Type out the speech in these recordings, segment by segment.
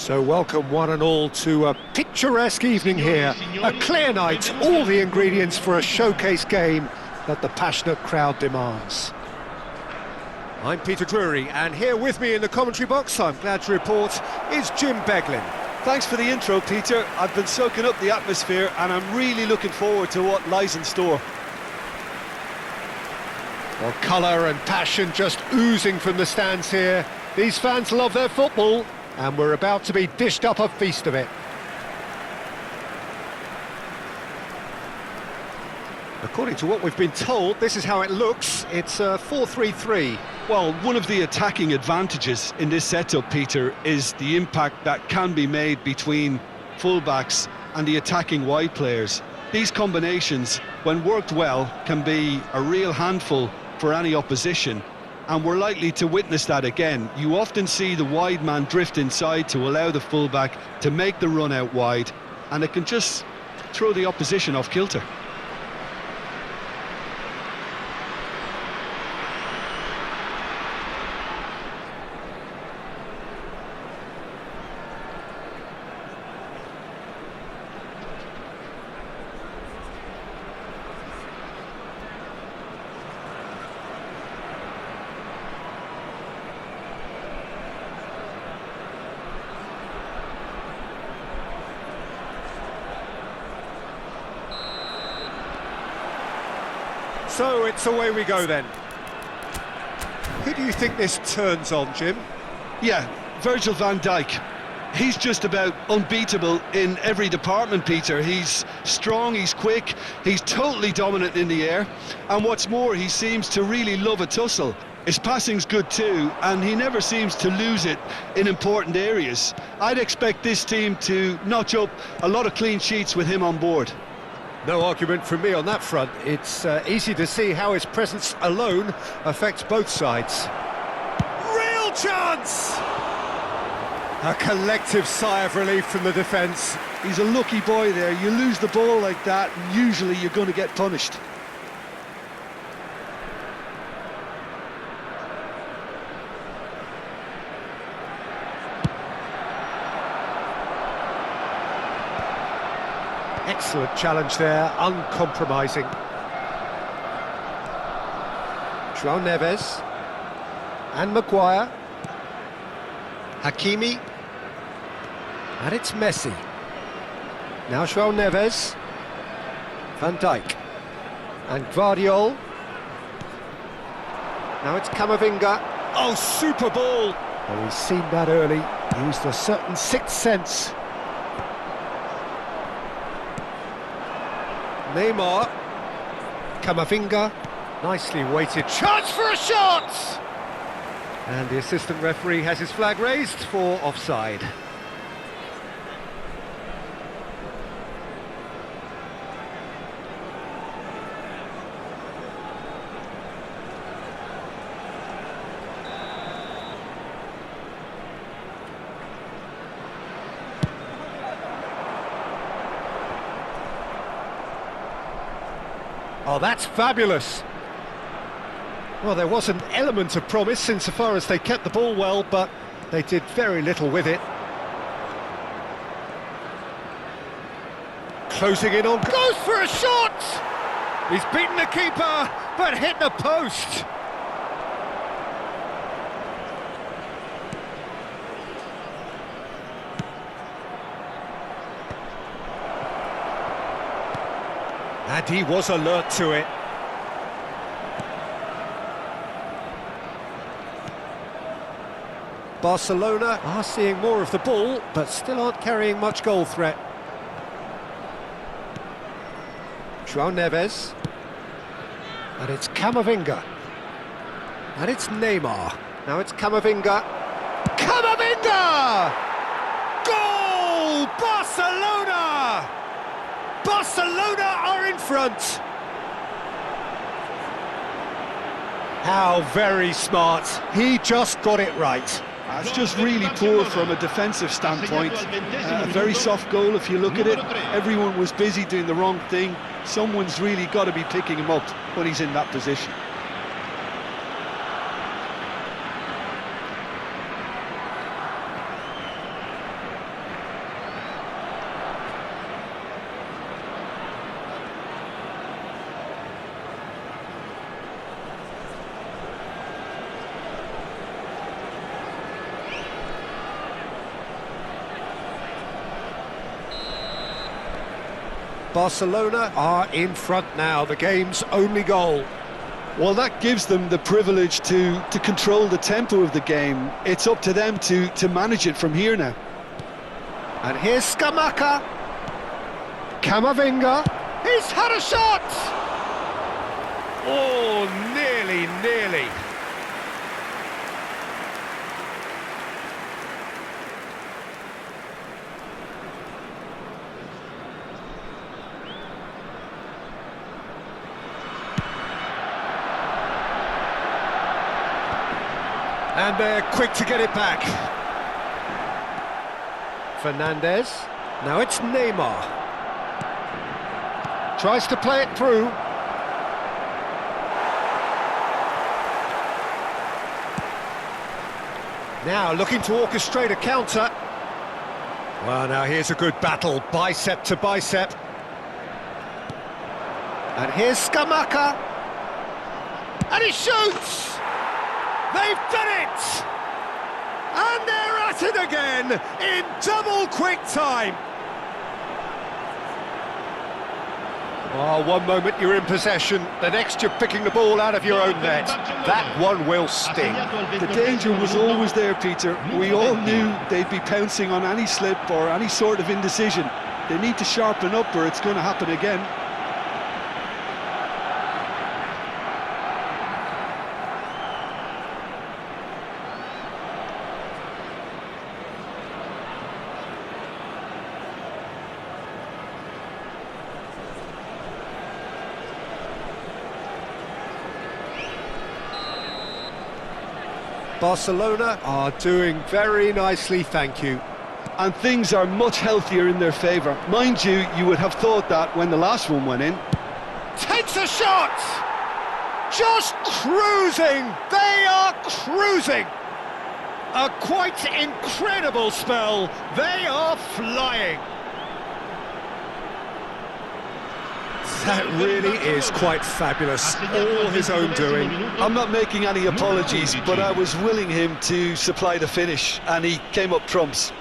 So welcome one and all to a picturesque evening here, a clear night, all the ingredients for a showcase game that the passionate crowd demands. I'm Peter Drury, and here with me in the commentary box, I'm glad to report, is Jim Beglin. Thanks for the intro, Peter. I've been soaking up the atmosphere and I'm really looking forward to what lies in store. Well, colour and passion just oozing from the stands here. These fans love their football, and we're about to be dished up a feast of it. According to what we've been told, this is how it looks. It's a 4-3-3. Well, one of the attacking advantages in this setup, Peter, is the impact that can be made between fullbacks and the attacking wide players. These combinations, when worked well, can be a real handful for any opposition, and we're likely to witness that again. You often see the wide man drift inside to allow the fullback to make the run out wide, and it can just throw the opposition off kilter. So it's away we go then. Who do you think this turns on, Jim? Yeah, Virgil van Dijk. He's just about unbeatable in every department, Peter. He's strong, he's quick, he's totally dominant in the air, and what's more, he seems to really love a tussle. His passing's good too, and he never seems to lose it in important areas. I'd expect this team to notch up a lot of clean sheets with him on board. No argument from me on that front. It's easy to see how his presence alone affects both sides. Real chance! A collective sigh of relief from the defence. He's a lucky boy there. You lose the ball like that, and usually you're going to get punished. Excellent challenge there, uncompromising. João Neves and Maguire. Hakimi. And it's Messi. Now João Neves. Van Dijk. And Guardiola. Now it's Camavinga. Oh, super ball! Oh, he's seen that early. Used a certain sixth sense. Neymar, Camavinga, nicely weighted, chance for a shot! And the assistant referee has his flag raised for offside. Oh, that's fabulous. Well, there was an element of promise insofar as they kept the ball well, but they did very little with it. Closing in on... goes for a shot! He's beaten the keeper, but hit the post. And he was alert to it. Barcelona are seeing more of the ball, but still aren't carrying much goal threat. João Neves. And it's Camavinga. And it's Neymar. Now it's Camavinga. Camavinga! Goal! Barcelona! Barcelona are in front. How very smart. He just got it right. It's just really poor from a defensive standpoint. A very soft goal if you look at it. Everyone was busy doing the wrong thing. Someone's really got to be picking him up when he's in that position. Barcelona are in front now, the game's only goal. Well, that gives them the privilege to control the tempo of the game. It's up to them to manage it from here now. And here's Scamacca. Camavinga. He's had a shot! Oh, nearly. And they're quick to get it back. Fernandez. Now it's Neymar. Tries to play it through. Now looking to orchestrate a counter. Well, now here's a good battle, bicep to bicep. And here's Scamacca. And he shoots! They've done it! And they're at it again in double quick time. Oh, one moment you're in possession, the next you're picking the ball out of your own net. That one will sting. The danger was always there, Peter. We all knew they'd be pouncing on any slip or any sort of indecision. They need to sharpen up or it's going to happen again. Barcelona are doing very nicely, thank you. And things are much healthier in their favour. Mind you, you would have thought that when the last one went in. Takes a shot! Just cruising! They are cruising! A quite incredible spell. They are flying. That really is quite fabulous, all his own doing. I'm not making any apologies, but I was willing him to supply the finish, and he came up trumps.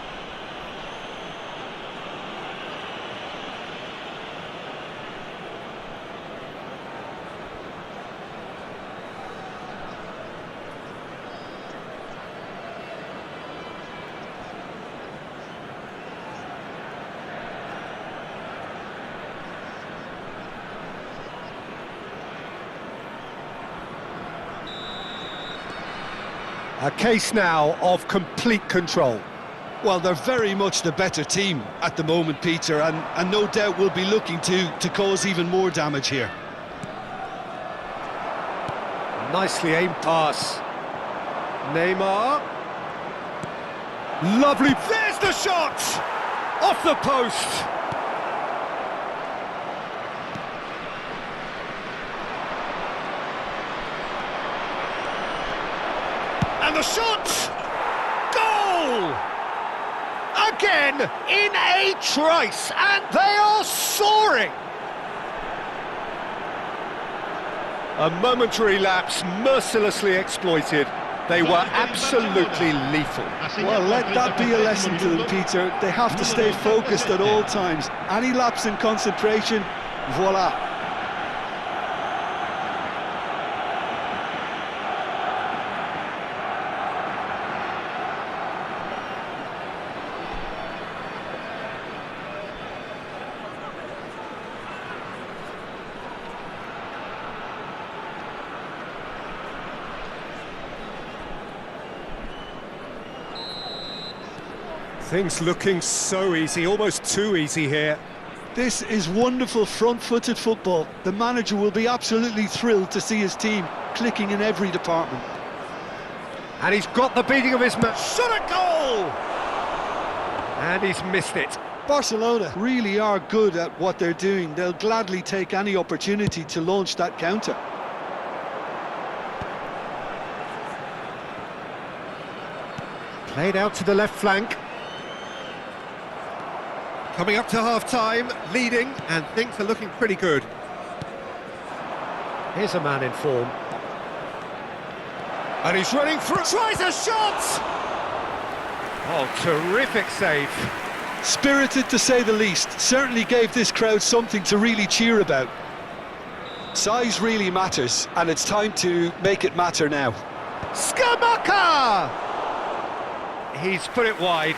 A case now of complete control. Well, they're very much the better team at the moment, Peter, and no doubt will be looking to cause even more damage here. Nicely aimed pass. Neymar. Lovely. There's the shot! Off the post. And the shot! Goal! Again, in a trice, and they are soaring! A momentary lapse, mercilessly exploited. They were absolutely lethal. Well, let that be a lesson to them, Peter. They have to stay focused at all times. Any lapse in concentration, voila. Things looking so easy, almost too easy here. This is wonderful front-footed football. The manager will be absolutely thrilled to see his team clicking in every department. And he's got the beating of his man. Shot a goal! And he's missed it. Barcelona really are good at what they're doing. They'll gladly take any opportunity to launch that counter. Played out to the left flank. Coming up to half-time, leading, and things are looking pretty good. Here's a man in form. And he's running through, tries a shot! Oh, terrific save. Spirited to say the least. Certainly gave this crowd something to really cheer about. Size really matters, and it's time to make it matter now. Skamaka! He's put it wide.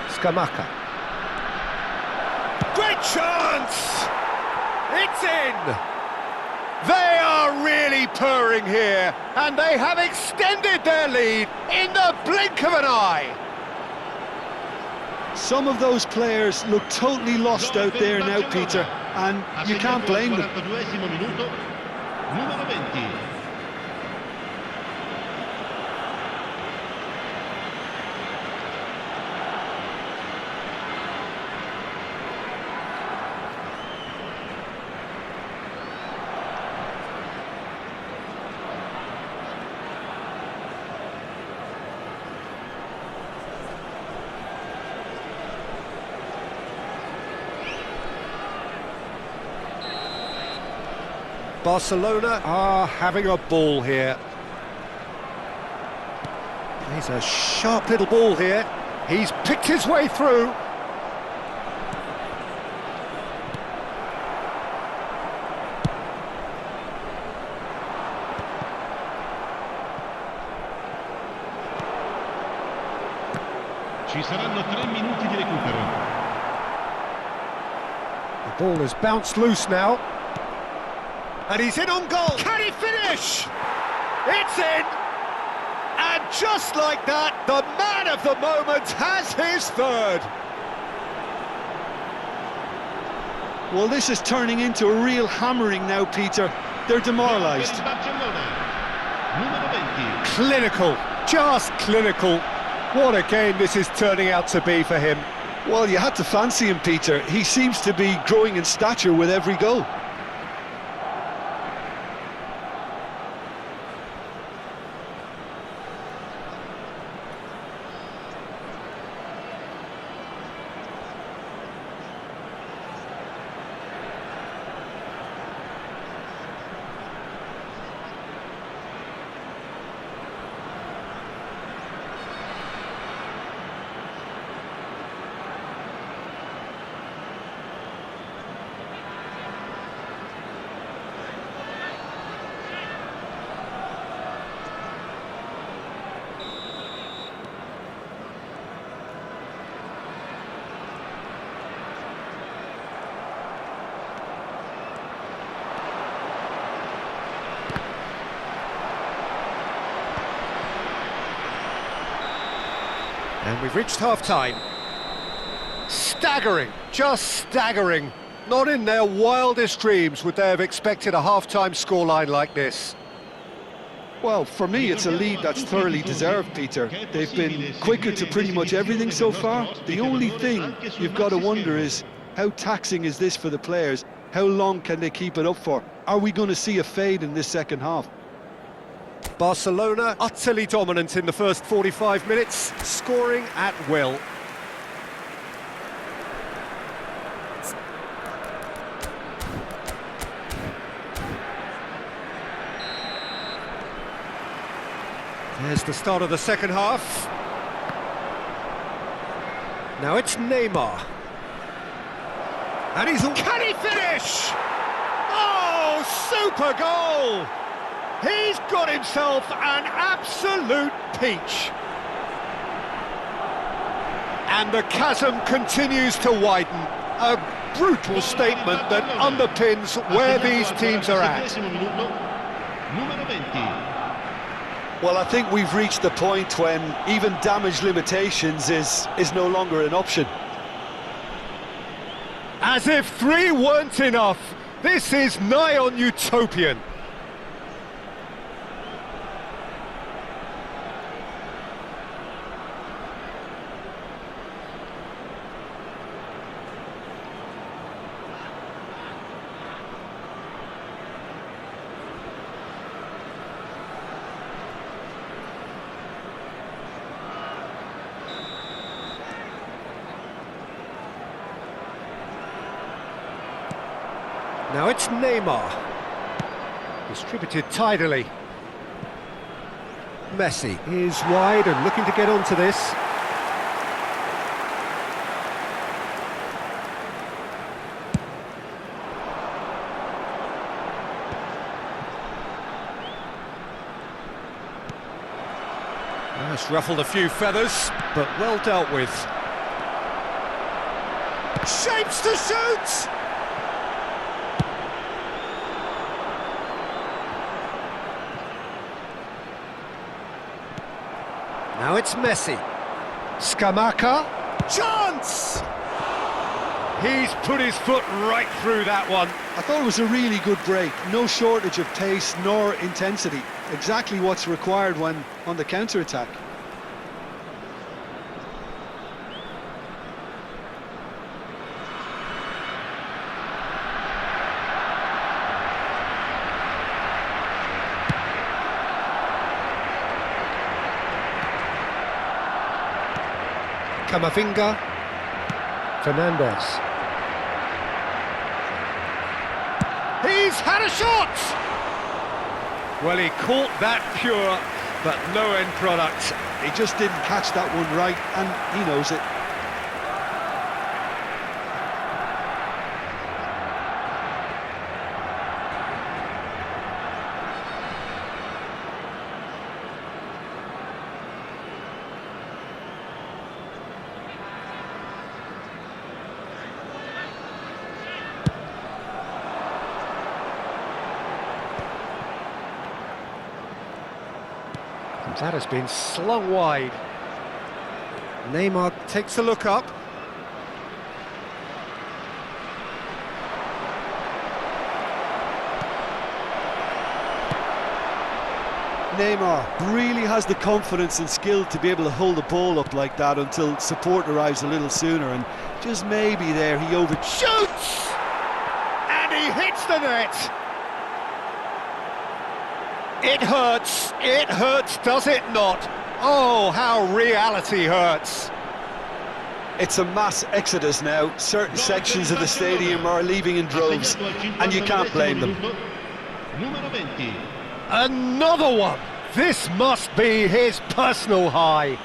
Skamaka. Great chance! It's in! They are really purring here, and they have extended their lead in the blink of an eye. Some of those players look totally lost out there now, Peter, and you can't blame them. Barcelona are having a ball here. He's a sharp little ball here. He's picked his way through. Ci saranno 3 minuti di recupero. The ball has bounced loose now. And he's in on goal. Can he finish? It's in. And just like that, the man of the moment has his third. Well, this is turning into a real hammering now, Peter. They're demoralised. Clinical, just clinical. What a game this is turning out to be for him. Well, you had to fancy him, Peter. He seems to be growing in stature with every goal. And we've reached half-time. Staggering, just staggering. Not in their wildest dreams would they have expected a half-time scoreline like this. Well, for me, it's a lead that's thoroughly deserved, Peter. They've been quicker to pretty much everything so far. The only thing you've got to wonder is, how taxing is this for the players? How long can they keep it up for? Are we going to see a fade in this second half? Barcelona utterly dominant in the first 45 minutes, scoring at will. There's the start of the second half. Now it's Neymar. And he's... Can he finish? Oh, super goal! He's got himself an absolute peach. And the chasm continues to widen. A brutal statement that underpins where these teams are at. Well, I think we've reached the point when even damage limitations is no longer an option. As if 3 weren't enough, this is nigh on utopian. Now it's Neymar. Distributed tidily. Messi is wide and looking to get onto this. That's ruffled a few feathers, but well dealt with. Shapes to shoot! Now it's Messi. Scamacca. Chance! He's put his foot right through that one. I thought it was a really good break. No shortage of pace nor intensity. Exactly what's required when on the counter-attack. Camavinga. Fernandez. He's had a shot! Well, he caught that pure, but no end product. He just didn't catch that one right, and he knows it. That has been slung wide. Neymar takes a look up. Neymar really has the confidence and skill to be able to hold the ball up like that until support arrives a little sooner, and just maybe there he shoots! And he hits the net! It hurts, does it not? Oh, how reality hurts. It's a mass exodus now. Certain sections of the stadium are leaving in droves, and you can't blame them. Another one! This must be his personal high.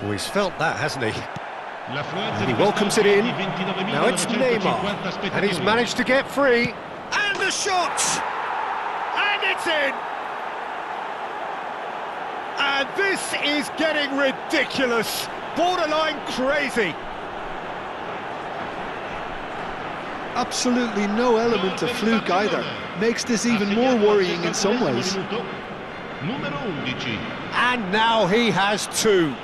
Oh, he's felt that, hasn't he? And he welcomes it in. Now it's Neymar, and he's managed to get free. And the shot! And it's in! And this is getting ridiculous, borderline crazy. Absolutely no element of fluke either. Makes this even more worrying in some ways. And now he has two.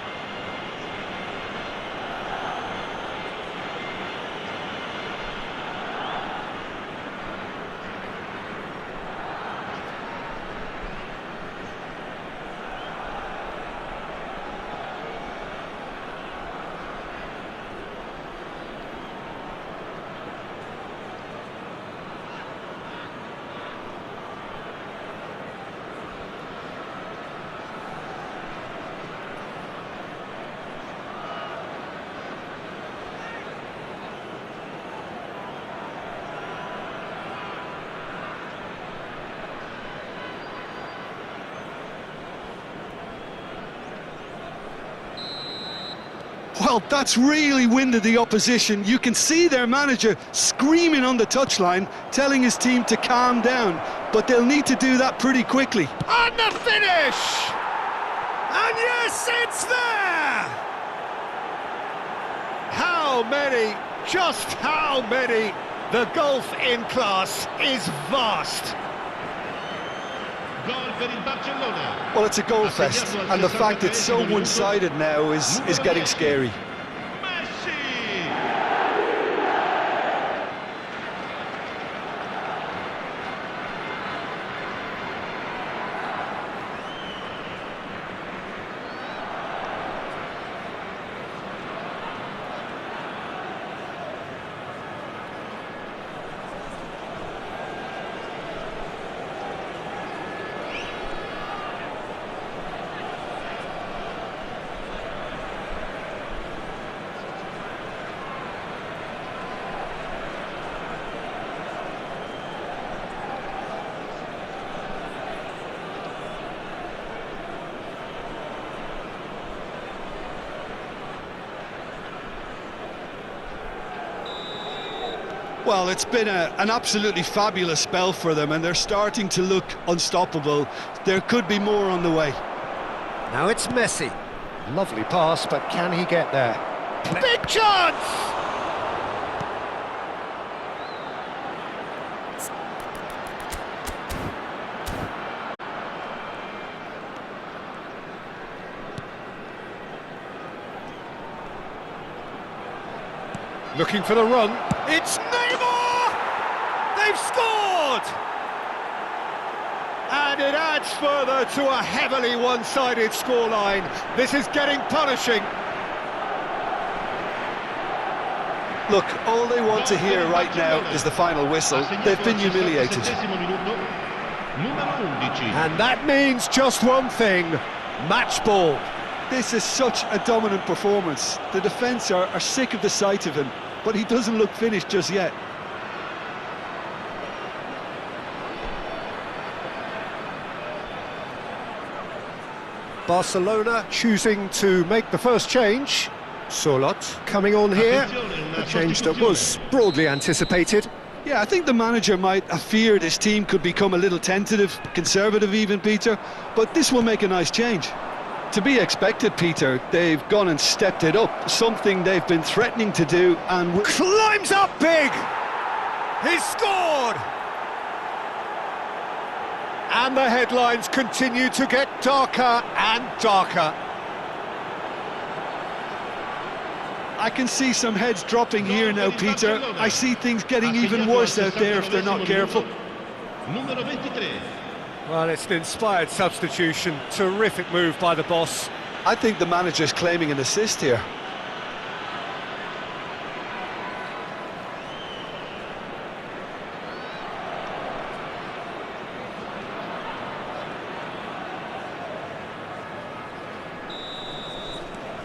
Well, that's really winded the opposition. You can see their manager screaming on the touchline, telling his team to calm down, but they'll need to do that pretty quickly. And the finish! And yes, it's there! How many, just how many? The gulf in class is vast. Well, it's a goal fest, and the fact it's so one-sided now is getting scary. Well, it's been an absolutely fabulous spell for them, and they're starting to look unstoppable. There could be more on the way. Now it's Messi. Lovely pass, but can he get there? Big chance! Looking for the run. It's Neymar! They've scored! And it adds further to a heavily one-sided scoreline. This is getting punishing. Look, all they want to hear right now is the final whistle. They've been humiliated. And that means just one thing, match ball. This is such a dominant performance. The defence are sick of the sight of him, but he doesn't look finished just yet. Barcelona choosing to make the first change. Sorlot coming on here, a change that was broadly anticipated. Yeah, I think the manager might have feared his team could become a little tentative, conservative even, Peter, but this will make a nice change. To be expected, Peter. They've gone and stepped it up, something they've been threatening to do, and... Climbs up big! He's scored! And the headlines continue to get darker and darker. I can see some heads dropping here now, Peter. I see things getting even worse out there if they're not careful. Well, it's an inspired substitution. Terrific move by the boss. I think the manager's claiming an assist here.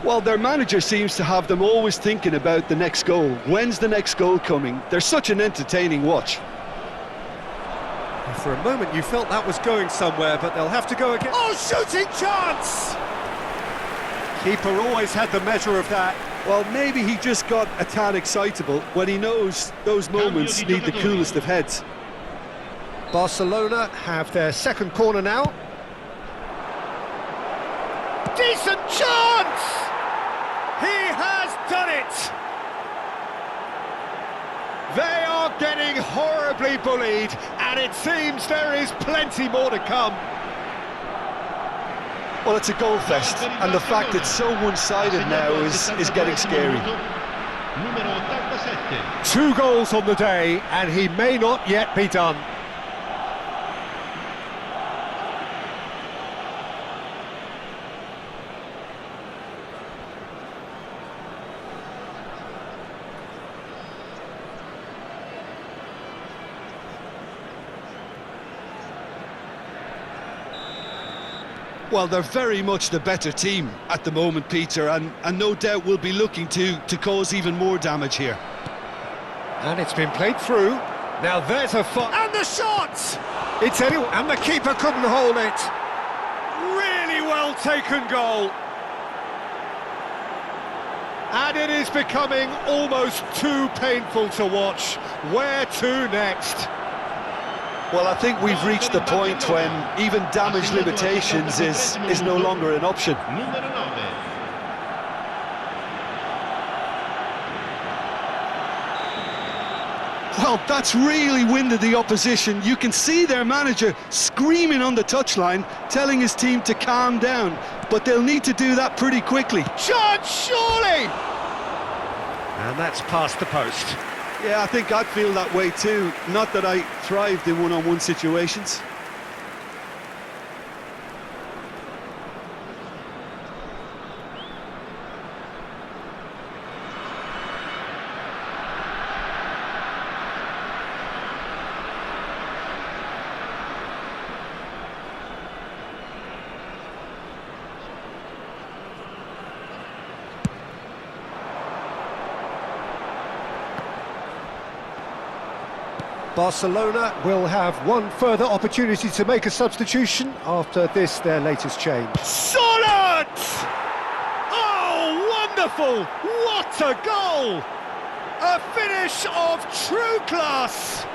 Well, their manager seems to have them always thinking about the next goal. When's the next goal coming? They're such an entertaining watch. For a moment you felt that was going somewhere, but they'll have to go again. Oh, shooting chance! Keeper always had the measure of that. Well, maybe he just got a tad excitable when he knows those moments need the coolest of heads. Barcelona have their second corner now. Decent chance! He has done it! They are getting horribly bullied, and it seems there is plenty more to come. Well, it's a goal fest, and the fact it's so one-sided now is getting scary. 2 goals on the day, and he may not yet be done. Well, they're very much the better team at the moment, Peter, and no doubt will be looking to cause even more damage here. And it's been played through. Now there's a and the shot! It's anyone, and the keeper couldn't hold it. Really well taken goal. And it is becoming almost too painful to watch. Where to next? Well, I think we've reached the point when even damage limitations is no longer an option. Well, that's really winded the opposition. You can see their manager screaming on the touchline, telling his team to calm down, but they'll need to do that pretty quickly. Chance, surely! And that's past the post. Yeah, I think I'd feel that way too. Not that I thrived in one-on-one situations. Barcelona will have one further opportunity to make a substitution after this, their latest change. Solid! Oh, wonderful! What a goal! A finish of true class!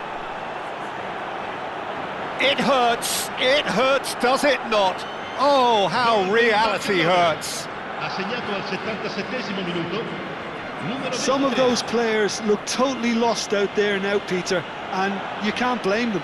It hurts, does it not? Oh, how reality hurts! Ha segnato al 77esimo minuto. Some of those players look totally lost out there now, Peter, and you can't blame them.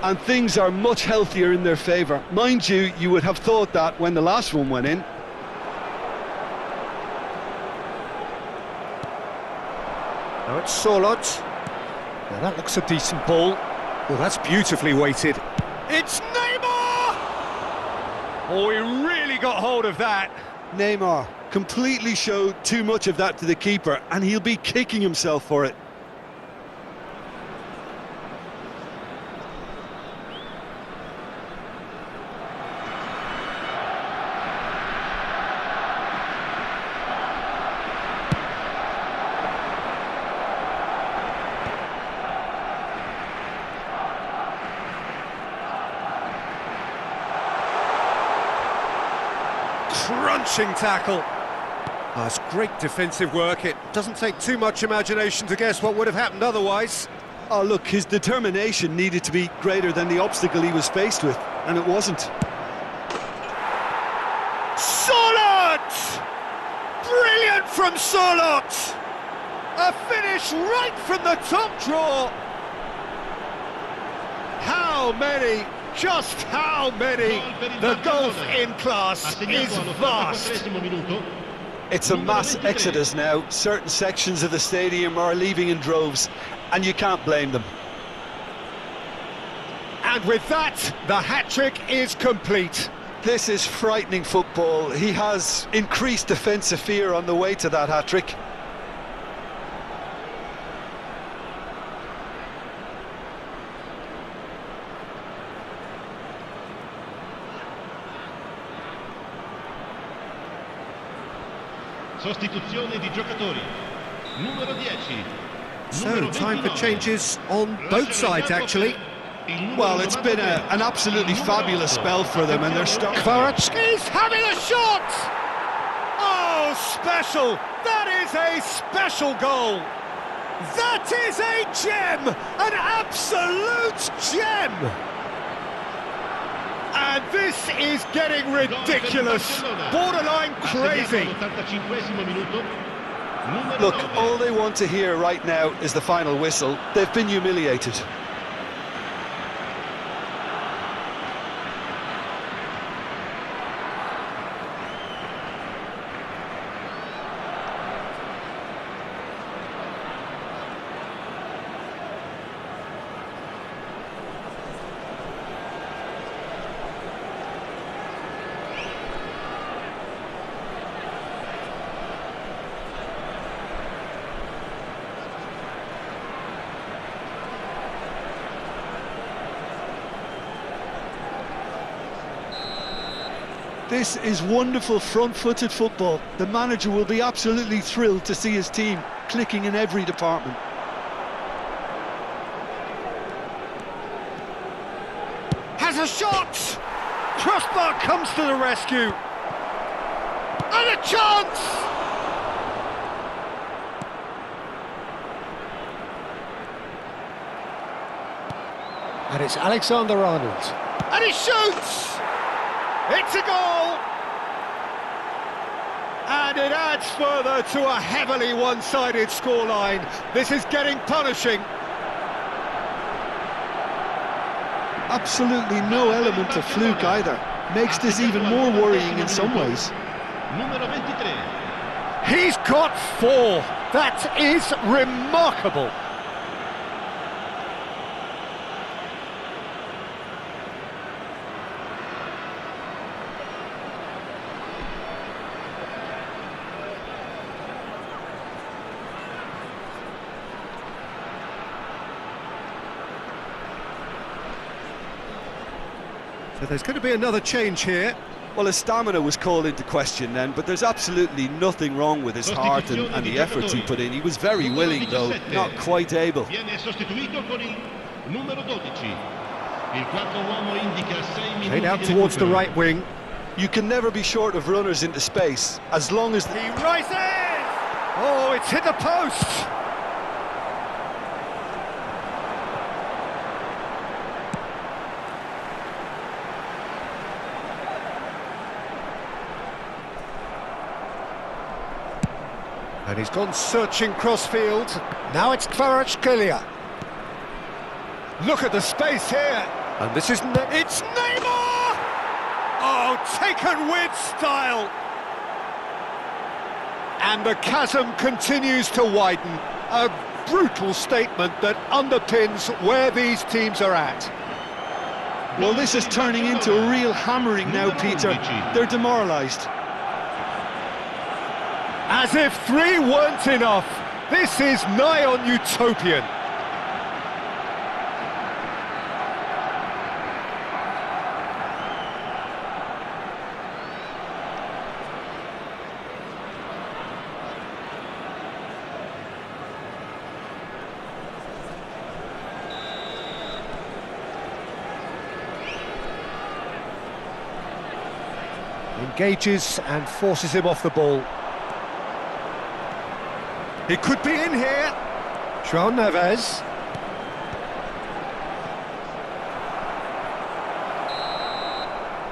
And things are much healthier in their favour. Mind you, you would have thought that when the last one went in. Now it's Solot. Now that looks a decent ball. Well, that's beautifully weighted. It's Neymar! Oh, he really got hold of that. Neymar completely showed too much of that to the keeper, and he'll be kicking himself for it. Crunching tackle. That's great defensive work. It doesn't take too much imagination to guess what would have happened otherwise. Oh, look, his determination needed to be greater than the obstacle he was faced with, and it wasn't. Solot! Brilliant from Solot! A finish right from the top draw. How many? Just how many? The gulf in class is vast. It's a mass exodus now. Certain sections of the stadium are leaving in droves, and you can't blame them. And with that, the hat-trick is complete. This is frightening football. He has increased defensive fear on the way to that hat-trick. Sostituzione di giocatori. Numero 10. So, time for changes on both sides, actually. Well, it's been an absolutely fabulous spell for them, and they're starting. Kvaratskhelia having a shot! Oh, special! That is a special goal! That is a gem! An absolute gem! And this is getting ridiculous, borderline crazy. Look, all they want to hear right now is the final whistle. They've been humiliated. This is wonderful front-footed football. The manager will be absolutely thrilled to see his team clicking in every department. Has a shot! Crossbar comes to the rescue. And a chance! And it's Alexander-Arnold. And he shoots! It's a goal! And it adds further to a heavily one-sided scoreline. This is getting punishing. Absolutely no element of fluke either. Makes this even more worrying in some ways. Numero 23. He's got 4. That is remarkable. So there's going to be another change here. Well, his stamina was called into question then, but there's absolutely nothing wrong with his heart and the efforts he put in. He was very willing, though, not quite able. Played out towards the right wing. You can never be short of runners into space, as long as... He rises! Oh, it's hit the post! And he's gone searching crossfield. Now it's Kvaratskhelia. Look at the space here. And this is... it's Neymar! Oh, taken with style. And the chasm continues to widen. A brutal statement that underpins where these teams are at. Well, this is turning into a real hammering now, Peter. They're demoralised. As if 3 weren't enough, this is nigh on utopian. Engages and forces him off the ball. He could be in here. João Neves.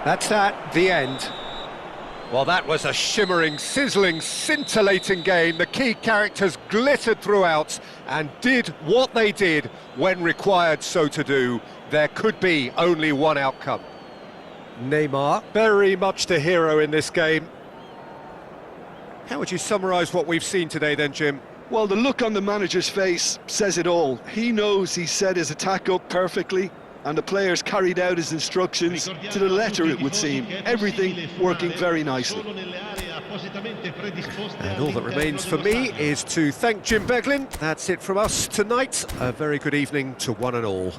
That's that, the end. Well, that was a shimmering, sizzling, scintillating game. The key characters glittered throughout and did what they did when required so to do. There could be only one outcome. Neymar, very much the hero in this game. How would you summarise what we've seen today then, Jim? Well, the look on the manager's face says it all. He knows he set his attack up perfectly, and the players carried out his instructions to the letter, it would seem. Everything working very nicely. And all that remains for me is to thank Jim Beglin. That's it from us tonight. A very good evening to one and all.